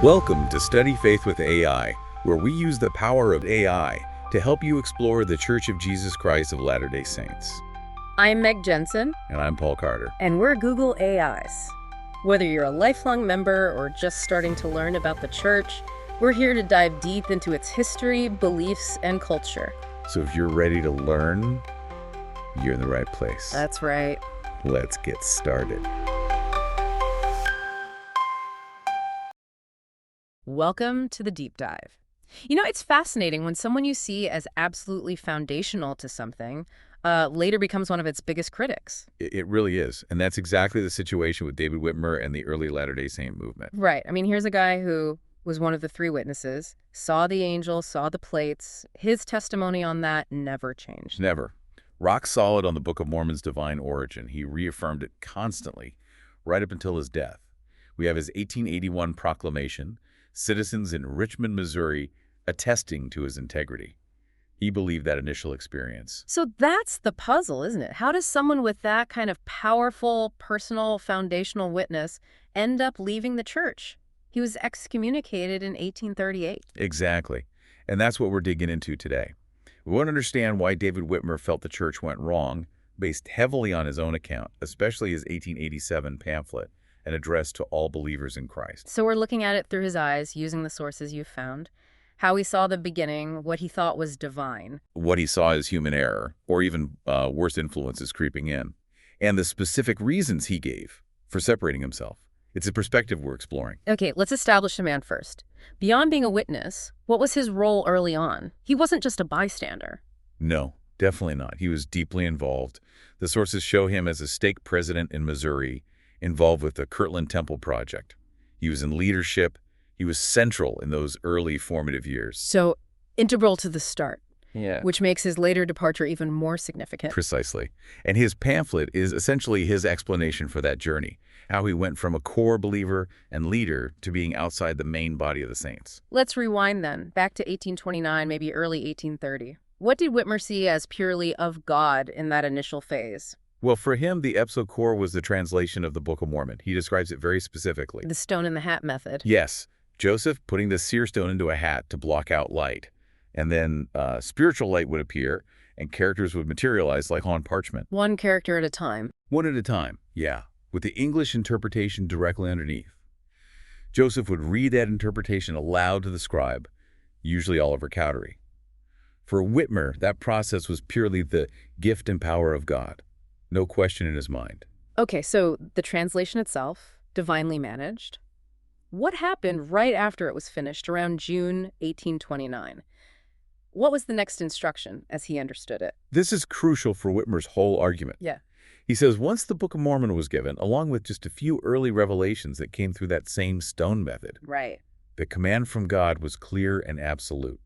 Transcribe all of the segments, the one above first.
Welcome to Study Faith with AI, where we use the power of AI to help you explore the Church of Jesus Christ of Latter-day Saints. I'm Meg Jensen. And I'm Paul Carter. And we're Google AIs. Whether you're a lifelong member or just starting to learn about the church, we're here to dive deep into its history, beliefs, and culture. So if you're ready to learn, you're in the right place. That's right. Let's get started. Welcome to the deep dive. You know, it's fascinating when someone you see as absolutely foundational to something later becomes one of its biggest critics. It really is. And that's exactly the situation with David Whitmer and the early Latter-day Saint movement. Right. I mean, here's a guy who was one of the three witnesses, saw the angel, saw the plates. His testimony on that never changed. Never. Rock solid on the Book of Mormon's divine origin. He reaffirmed it constantly, right up until his death. We have his 1881 proclamation, citizens in Richmond, Missouri, attesting to his integrity. He believed that initial experience. So that's the puzzle, isn't it? How does someone with that kind of powerful, personal, foundational witness end up leaving the church? He was excommunicated in 1838. Exactly. And that's what we're digging into today. We want to understand why David Whitmer felt the church went wrong, based heavily on his own account, especially his 1887 pamphlet, an address to all believers in Christ. So we're looking at it through his eyes, using the sources you've found, how he saw the beginning, what he thought was divine, what he saw as human error, or even worse influences creeping in, and the specific reasons he gave for separating himself. It's a perspective we're exploring. Okay, let's establish the man first. Beyond being a witness, what was his role early on? He wasn't just a bystander. No, definitely not. He was deeply involved. The sources show him as a stake president in Missouri, involved with the Kirtland Temple Project. He was in leadership. He was central in those early formative years. So integral to the start. Yeah. Which makes his later departure even more significant. Precisely. And his pamphlet is essentially his explanation for that journey, how he went from a core believer and leader to being outside the main body of the saints. Let's rewind then, back to 1829, maybe early 1830. What did Whitmer see as purely of God in that initial phase? Well, for him, the ipso core was the translation of the Book of Mormon. He describes it very specifically. The stone in the hat method. Yes. Joseph putting the seer stone into a hat to block out light. And then spiritual light would appear, and characters would materialize like on parchment. One character at a time. One at a time, yeah, with the English interpretation directly underneath. Joseph would read that interpretation aloud to the scribe, usually Oliver Cowdery. For Whitmer, that process was purely the gift and power of God. No question in his mind. Okay, so the translation itself, divinely managed. What happened right after it was finished, around June 1829? What was the next instruction, as he understood it? This is crucial for Whitmer's whole argument. Yeah. He says once the Book of Mormon was given, along with just a few early revelations that came through that same stone method, right, the command from God was clear and absolute.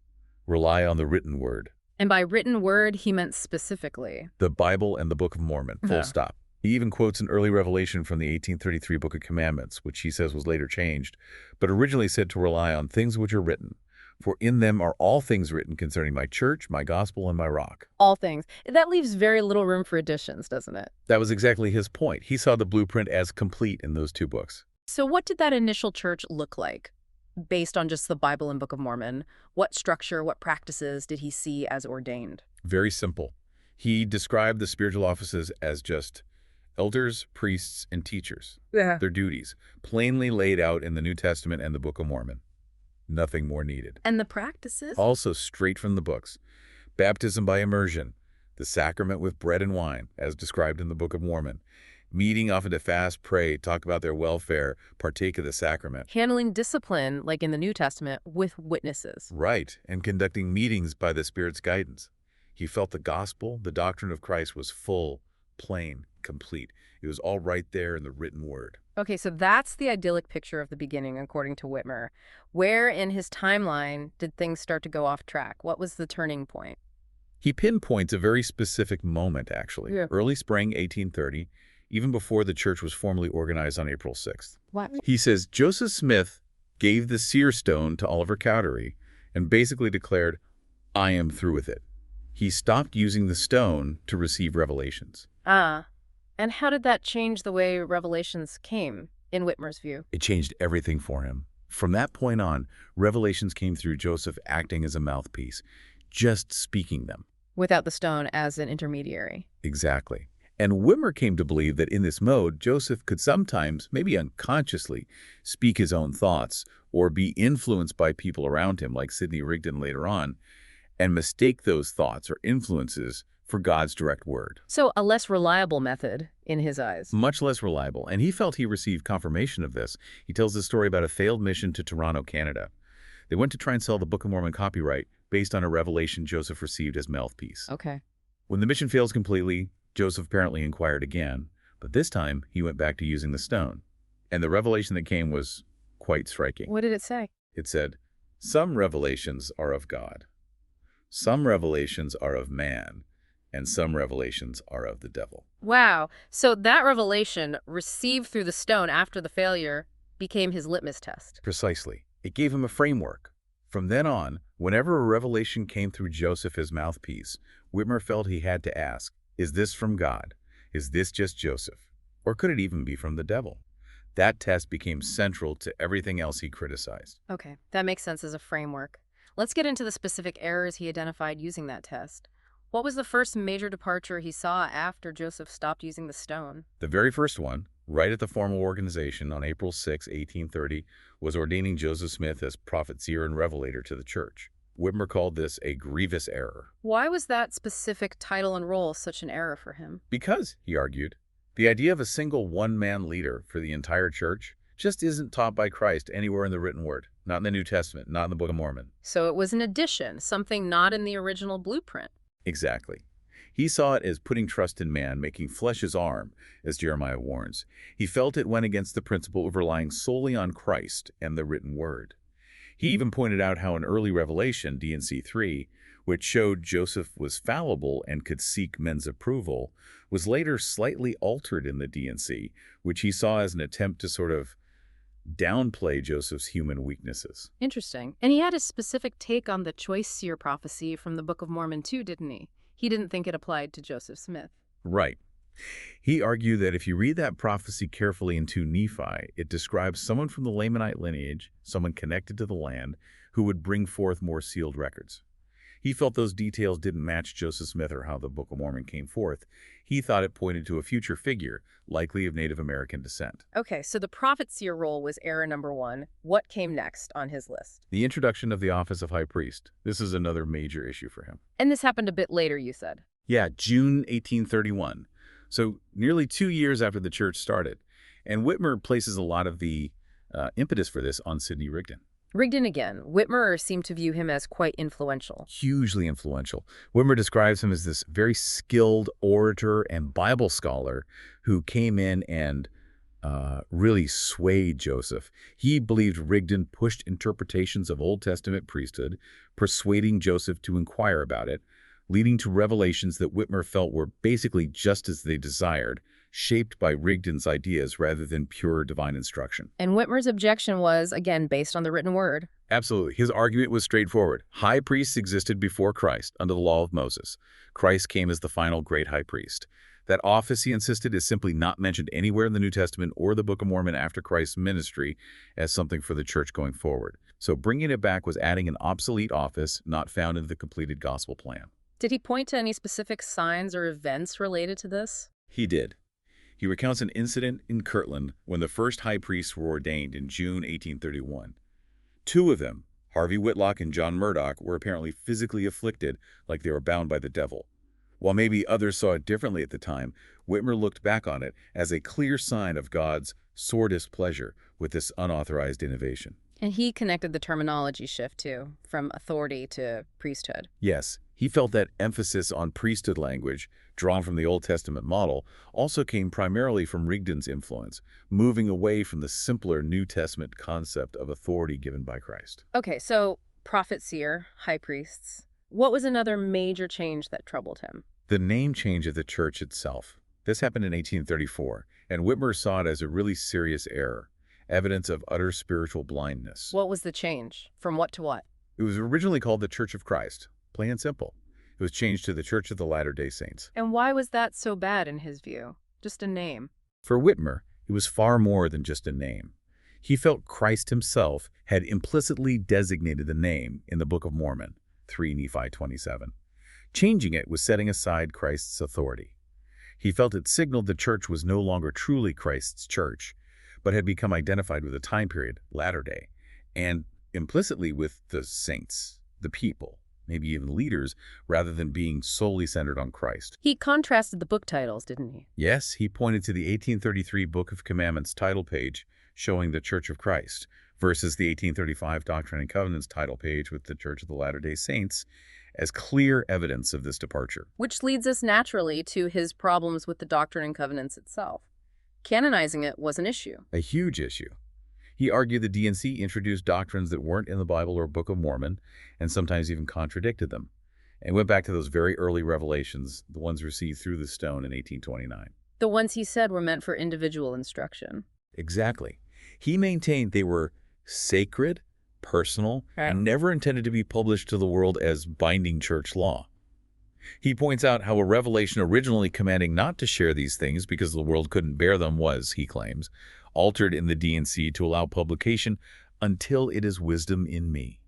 Rely on the written word. And by written word, he meant specifically the Bible and the Book of Mormon, full stop. He even quotes an early revelation from the 1833 Book of Commandments, which he says was later changed, but originally said to rely on things which are written. For in them are all things written concerning my church, my gospel, and my rock. All things. That leaves very little room for additions, doesn't it? That was exactly his point. He saw the blueprint as complete in those two books. So what did that initial church look like? Based on just the Bible and Book of Mormon, what structure, what practices did he see as ordained? Very simple. He described the spiritual offices as just elders, priests, and teachers. Yeah. Their duties, plainly laid out in the New Testament and the Book of Mormon. Nothing more needed. And the practices? Also straight from the books. Baptism by immersion, the sacrament with bread and wine, as described in the Book of Mormon. Meeting often to fast, pray, talk about their welfare, partake of the sacrament. Handling discipline, like in the New Testament, with witnesses. Right, and conducting meetings by the Spirit's guidance. He felt the gospel, the doctrine of Christ was full, plain, complete. It was all right there in the written word. Okay, so that's the idyllic picture of the beginning, according to Whitmer. Where in his timeline did things start to go off track? What was the turning point? He pinpoints a very specific moment, actually. Yeah. Early spring 1830, even before the church was formally organized on April 6th. What? He says Joseph Smith gave the seer stone to Oliver Cowdery and basically declared, I am through with it. He stopped using the stone to receive revelations. And how did that change the way revelations came, in Whitmer's view? It changed everything for him. From that point on, revelations came through Joseph acting as a mouthpiece, just speaking them. Without the stone as an intermediary. Exactly. And Whitmer came to believe that in this mode, Joseph could sometimes, maybe unconsciously, speak his own thoughts or be influenced by people around him, like Sidney Rigdon later on, and mistake those thoughts or influences for God's direct word. So a less reliable method in his eyes. Much less reliable, and he felt he received confirmation of this. He tells the story about a failed mission to Toronto, Canada. They went to try and sell the Book of Mormon copyright based on a revelation Joseph received as mouthpiece. Okay. When the mission fails completely, Joseph apparently inquired again, but this time he went back to using the stone. And the revelation that came was quite striking. What did it say? It said, "Some revelations are of God. Some revelations are of man, and some revelations are of the devil." Wow. So that revelation, received through the stone after the failure, became his litmus test. Precisely. It gave him a framework. From then on, whenever a revelation came through Joseph as mouthpiece, Whitmer felt he had to ask, is this from God? Is this just Joseph? Or could it even be from the devil? That test became central to everything else he criticized. Okay, that makes sense as a framework. Let's get into the specific errors he identified using that test. What was the first major departure he saw after Joseph stopped using the stone? The very first one, right at the formal organization on April 6, 1830, was ordaining Joseph Smith as prophet, seer, and revelator to the church. Whitmer called this a grievous error. Why was that specific title and role such an error for him? Because, he argued, the idea of a single one-man leader for the entire church just isn't taught by Christ anywhere in the written word, not in the New Testament, not in the Book of Mormon. So it was an addition, something not in the original blueprint. Exactly. He saw it as putting trust in man, making flesh his arm, as Jeremiah warns. He felt it went against the principle of relying solely on Christ and the written word. He even pointed out how an early revelation, D&C 3, which showed Joseph was fallible and could seek men's approval, was later slightly altered in the D&C, which he saw as an attempt to sort of downplay Joseph's human weaknesses. Interesting. And he had a specific take on the choice seer prophecy from the Book of Mormon too, didn't he? He didn't think it applied to Joseph Smith. Right. He argued that if you read that prophecy carefully in 2 Nephi, it describes someone from the Lamanite lineage, someone connected to the land, who would bring forth more sealed records. He felt those details didn't match Joseph Smith or how the Book of Mormon came forth. He thought it pointed to a future figure, likely of Native American descent. Okay, so the prophet seer role was error number 1. What came next on his list? The introduction of the office of high priest. This is another major issue for him. And this happened a bit later, you said. Yeah, June 1831. So nearly 2 years after the church started. And Whitmer places a lot of the impetus for this on Sidney Rigdon. Rigdon again. Whitmer seemed to view him as quite influential. Hugely influential. Whitmer describes him as this very skilled orator and Bible scholar who came in and really swayed Joseph. He believed Rigdon pushed interpretations of Old Testament priesthood, persuading Joseph to inquire about it, leading to revelations that Whitmer felt were basically just as they desired, shaped by Rigdon's ideas rather than pure divine instruction. And Whitmer's objection was, again, based on the written word. Absolutely. His argument was straightforward. High priests existed before Christ under the law of Moses. Christ came as the final great high priest. That office, he insisted, is simply not mentioned anywhere in the New Testament or the Book of Mormon after Christ's ministry as something for the church going forward. So bringing it back was adding an obsolete office not found in the completed gospel plan. Did he point to any specific signs or events related to this? He did. He recounts an incident in Kirtland when the first high priests were ordained in June 1831. 2 of them, Harvey Whitlock and John Murdoch, were apparently physically afflicted like they were bound by the devil. While maybe others saw it differently at the time, Whitmer looked back on it as a clear sign of God's sore displeasure with this unauthorized innovation. And he connected the terminology shift, too, from authority to priesthood. Yes, he felt that emphasis on priesthood language, drawn from the Old Testament model, also came primarily from Rigdon's influence, moving away from the simpler New Testament concept of authority given by Christ. Okay, so prophet, seer, high priests. What was another major change that troubled him? The name change of the church itself. This happened in 1834, and Whitmer saw it as a really serious error, evidence of utter spiritual blindness. What was the change? From what to what? It was originally called the Church of Christ, plain and simple. It was changed to the Church of the Latter-day Saints. And why was that so bad in his view? Just a name. For Whitmer, it was far more than just a name. He felt Christ himself had implicitly designated the name in the Book of Mormon, 3 Nephi 27. Changing it was setting aside Christ's authority. He felt it signaled the church was no longer truly Christ's church, but had become identified with a time period, latter day, and implicitly with the saints, the people, maybe even leaders, rather than being solely centered on Christ. He contrasted the book titles, didn't he? Yes, he pointed to the 1833 Book of Commandments title page showing the Church of Christ versus the 1835 Doctrine and Covenants title page with the Church of the Latter-day Saints as clear evidence of this departure. Which leads us naturally to his problems with the Doctrine and Covenants itself. Canonizing it was an issue. A huge issue. He argued the D&C introduced doctrines that weren't in the Bible or Book of Mormon, and sometimes even contradicted them, and went back to those very early revelations, the ones received through the stone in 1829. The ones he said were meant for individual instruction. Exactly. He maintained they were sacred, personal, and never intended to be published to the world as binding church law. He points out how a revelation originally commanding not to share these things because the world couldn't bear them was, he claims, altered in the D&C to allow publication until it is wisdom in me.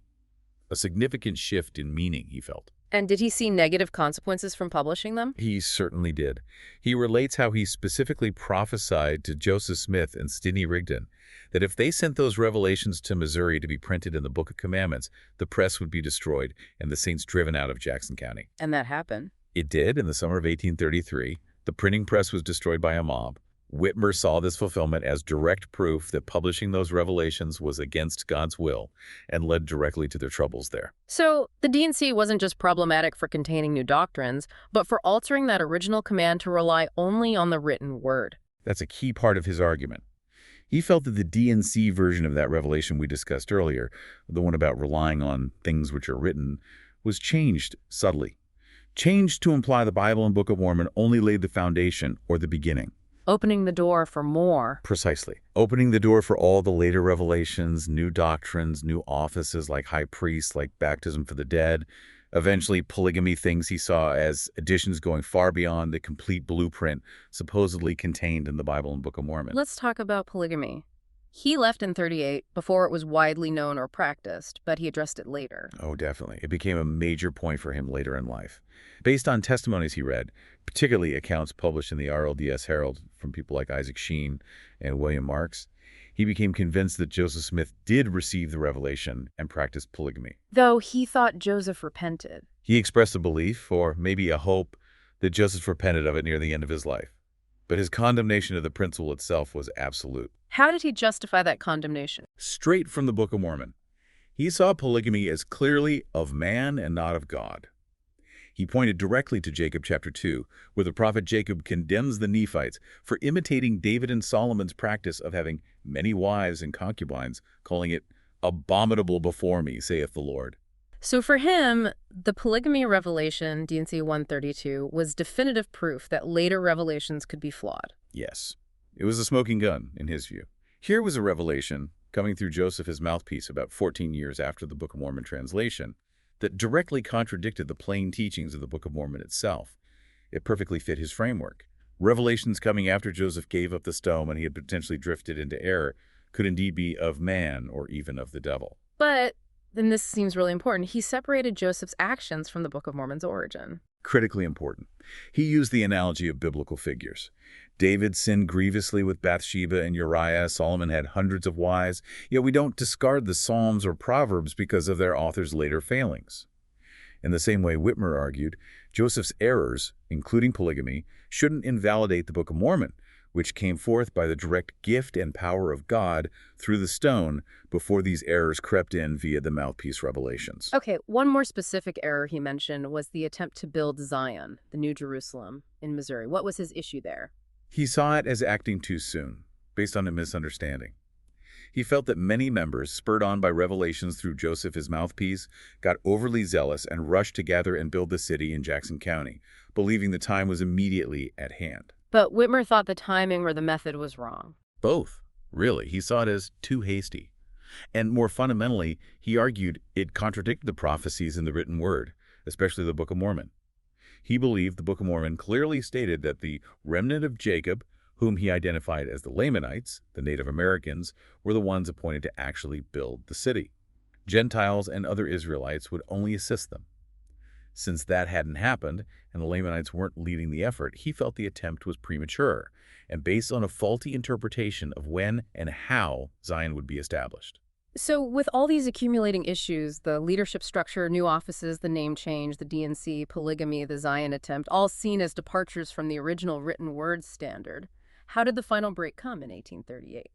A significant shift in meaning, he felt. And did he see negative consequences from publishing them? He certainly did. He relates how he specifically prophesied to Joseph Smith and Sidney Rigdon that if they sent those revelations to Missouri to be printed in the Book of Commandments, the press would be destroyed and the saints driven out of Jackson County. And that happened. It did in the summer of 1833. The printing press was destroyed by a mob. Whitmer saw this fulfillment as direct proof that publishing those revelations was against God's will and led directly to their troubles there. So the D&C wasn't just problematic for containing new doctrines, but for altering that original command to rely only on the written word. That's a key part of his argument. He felt that the D&C version of that revelation we discussed earlier, the one about relying on things which are written, was changed subtly. Changed to imply the Bible and Book of Mormon only laid the foundation or the beginning. Opening the door for more. Precisely. Opening the door for all the later revelations, new doctrines, new offices like high priest, like baptism for the dead, eventually polygamy, things he saw as additions going far beyond the complete blueprint supposedly contained in the Bible and Book of Mormon. Let's talk about polygamy. He left in 38 before it was widely known or practiced, but he addressed it later. Oh, definitely. It became a major point for him later in life. Based on testimonies he read, particularly accounts published in the RLDS Herald from people like Isaac Sheen and William Marks, he became convinced that Joseph Smith did receive the revelation and practiced polygamy. Though he thought Joseph repented. He expressed a belief, or maybe a hope, that Joseph repented of it near the end of his life. But his condemnation of the principle itself was absolute. How did he justify that condemnation? Straight from the Book of Mormon. He saw polygamy as clearly of man and not of God. He pointed directly to Jacob chapter 2, where the prophet Jacob condemns the Nephites for imitating David and Solomon's practice of having many wives and concubines, calling it abominable before me, saith the Lord. So for him, the polygamy revelation, D&C 132, was definitive proof that later revelations could be flawed. Yes. It was a smoking gun, in his view. Here was a revelation, coming through Joseph, his mouthpiece, about 14 years after the Book of Mormon translation, that directly contradicted the plain teachings of the Book of Mormon itself. It perfectly fit his framework. Revelations coming after Joseph gave up the stone and he had potentially drifted into error could indeed be of man or even of the devil. But, and this seems really important, he separated Joseph's actions from the Book of Mormon's origin. Critically important. He used the analogy of biblical figures. David sinned grievously with Bathsheba and Uriah. Solomon had hundreds of wives. Yet we don't discard the Psalms or Proverbs because of their authors' later failings. In the same way, Whitmer argued, Joseph's errors, including polygamy, shouldn't invalidate the Book of Mormon, which came forth by the direct gift and power of God through the stone before these errors crept in via the mouthpiece revelations. Okay, one more specific error he mentioned was the attempt to build Zion, the New Jerusalem, in Missouri. What was his issue there? He saw it as acting too soon, based on a misunderstanding. He felt that many members, spurred on by revelations through Joseph, his mouthpiece, got overly zealous and rushed to gather and build the city in Jackson County, believing the time was immediately at hand. But Whitmer thought the timing or the method was wrong. Both, really. He saw it as too hasty. And more fundamentally, he argued it contradicted the prophecies in the written word, especially the Book of Mormon. He believed the Book of Mormon clearly stated that the remnant of Jacob, whom he identified as the Lamanites, the Native Americans, were the ones appointed to actually build the city. Gentiles and other Israelites would only assist them. Since that hadn't happened, and the Lamanites weren't leading the effort, he felt the attempt was premature, and based on a faulty interpretation of when and how Zion would be established. So with all these accumulating issues, the leadership structure, new offices, the name change, the DNC, polygamy, the Zion attempt, all seen as departures from the original written word standard, how did the final break come in 1838?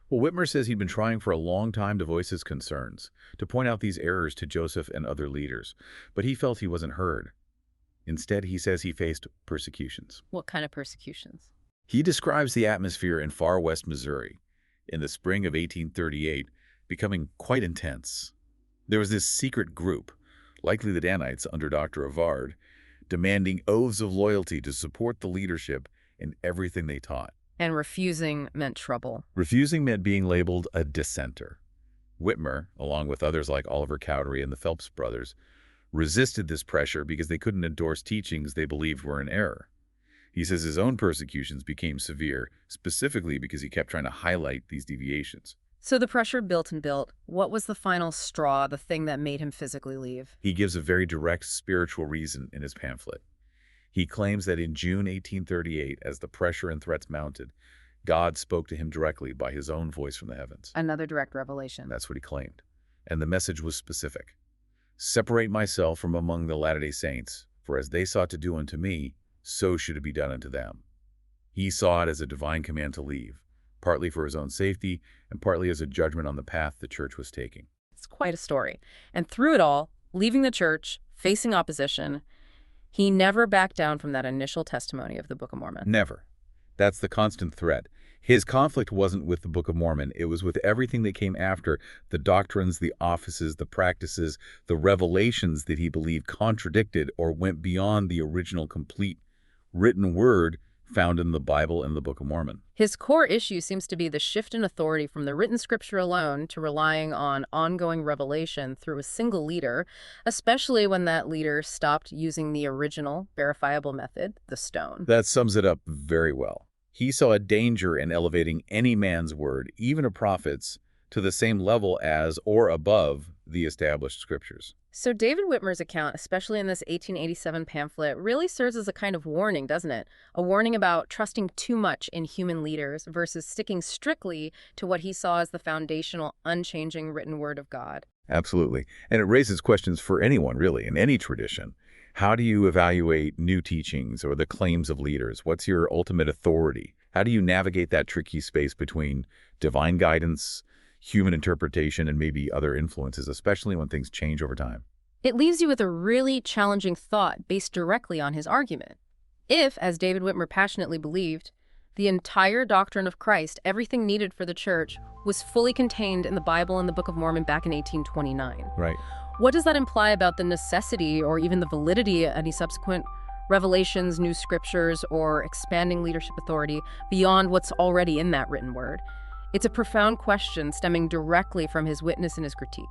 Well, Whitmer says he'd been trying for a long time to voice his concerns, to point out these errors to Joseph and other leaders, but he felt he wasn't heard. Instead, he says he faced persecutions. What kind of persecutions? He describes the atmosphere in far west Missouri in the spring of 1838 becoming quite intense. There was this secret group, likely the Danites under Dr. Avard, demanding oaths of loyalty to support the leadership in everything they taught. And refusing meant trouble. Refusing meant being labeled a dissenter. Whitmer, along with others like Oliver Cowdery and the Phelps brothers, resisted this pressure because they couldn't endorse teachings they believed were in error. He says his own persecutions became severe, specifically because he kept trying to highlight these deviations. So the pressure built and built. What was the final straw, the thing that made him physically leave? He gives a very direct spiritual reason in his pamphlet. He claims that in June 1838, as the pressure and threats mounted, God spoke to him directly by his own voice from the heavens. Another direct revelation. That's what he claimed. And the message was specific. Separate myself from among the Latter-day Saints, for as they sought to do unto me, so should it be done unto them. He saw it as a divine command to leave, partly for his own safety and partly as a judgment on the path the church was taking. It's quite a story. And through it all, leaving the church, facing opposition, he never backed down from that initial testimony of the Book of Mormon. Never. That's the constant thread. His conflict wasn't with the Book of Mormon. It was with everything that came after, the doctrines, the offices, the practices, the revelations that he believed contradicted or went beyond the original complete written word found in the Bible and the Book of Mormon. His core issue seems to be the shift in authority from the written scripture alone to relying on ongoing revelation through a single leader, especially when that leader stopped using the original verifiable method, the stone. That sums it up very well. He saw a danger in elevating any man's word, even a prophet's, to the same level as or above the established scriptures. So David Whitmer's account, especially in this 1887 pamphlet, really serves as a kind of warning, doesn't it? A warning about trusting too much in human leaders versus sticking strictly to what he saw as the foundational, unchanging written word of God. Absolutely. And it raises questions for anyone, really, in any tradition. How do you evaluate new teachings or the claims of leaders? What's your ultimate authority? How do you navigate that tricky space between divine guidance, human interpretation, and maybe other influences, especially when things change over time? It leaves you with a really challenging thought based directly on his argument. If, as David Whitmer passionately believed, the entire doctrine of Christ, everything needed for the church, was fully contained in the Bible and the Book of Mormon back in 1829. Right. What does that imply about the necessity or even the validity of any subsequent revelations, new scriptures, or expanding leadership authority beyond what's already in that written word? It's a profound question stemming directly from his witness and his critique.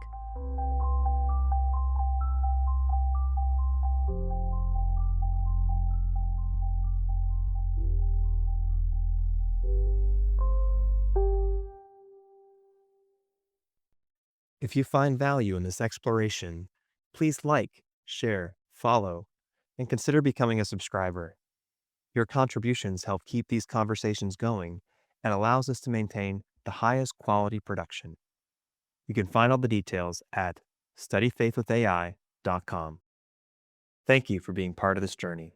If you find value in this exploration, please like, share, follow, and consider becoming a subscriber. Your contributions help keep these conversations going and allows us to maintain the highest quality production. You can find all the details at studyfaithwithai.com. Thank you for being part of this journey.